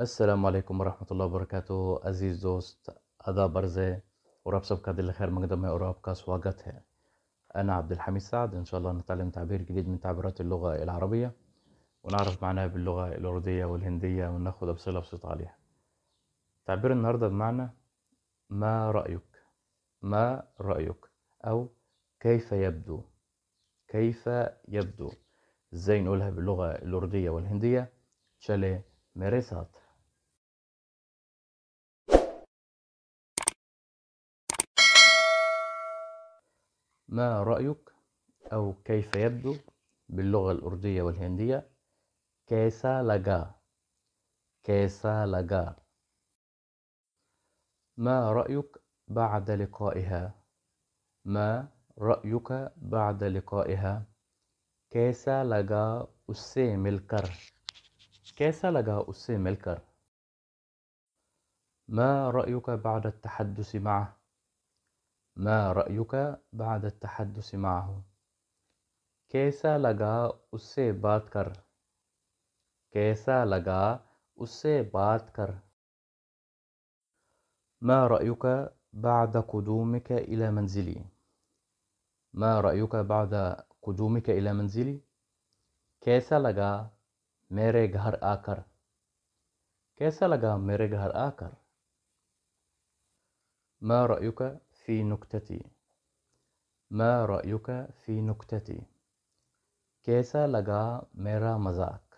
السلام عليكم ورحمة الله وبركاته عزیز دوست آداب عرض है और आप सबका दिल खैर मकदम है और आपका स्वागत है. أنا عبد الحميد سعد. إن شاء الله نتعلم تعبير جديد من تعبيرات اللغة العربية ونعرف معناها باللغة الأردية والهندية وناخد أمثلة بصوت عليها. تعبير النهاردة بمعنى ما رأيك. ما رأيك أو كيف يبدو. كيف يبدو. إزاي نقولها باللغة الأردية والهندية؟ चले मेरे साथ. ما رأيك أو كيف يبدو باللغة الأردية والهندية कैसा लगा. कैसा लगा. ما رأيك بعد لقائها. ما رأيك بعد لقائها कैसा लगा उससे मिलकर. कैसा लगा उससे मिलकर. ما رأيك بعد التحدث معه. ما رأيك بعد التحدث معه कैसा लगा उससे बात कर. कैसा लगा उससे बात कर. ما رأيك بعد قدومك إلى منزلي. ما رأيك بعد قدومك إلى منزلي कैसा लगा मेरे घर आकर. कैसा लगा मेरे घर आकर. ما رأيك في نكتتي. ما رأيك في نكتتي कैसा लगा मेरा मजाक.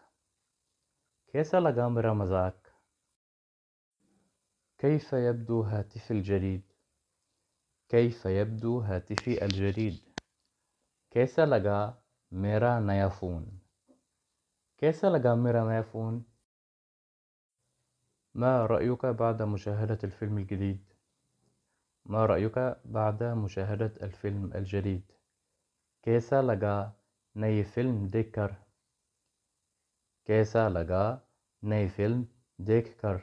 कैसा लगा मेरा मजाक. كيف يبدو هاتفي الجديد. كيف يبدو هاتفي الجديد कैसा लगा मेरा नया फ़ोन. कैसा लगा मेरा नया फ़ोन. ما رأيك بعد مشاهدة الفيلم الجديد. ما رأيك بعد مشاهدة الفيلم الجديد कैसा लगा नई फिल्म देखकर. कैसा लगा नई फिल्म देखकर.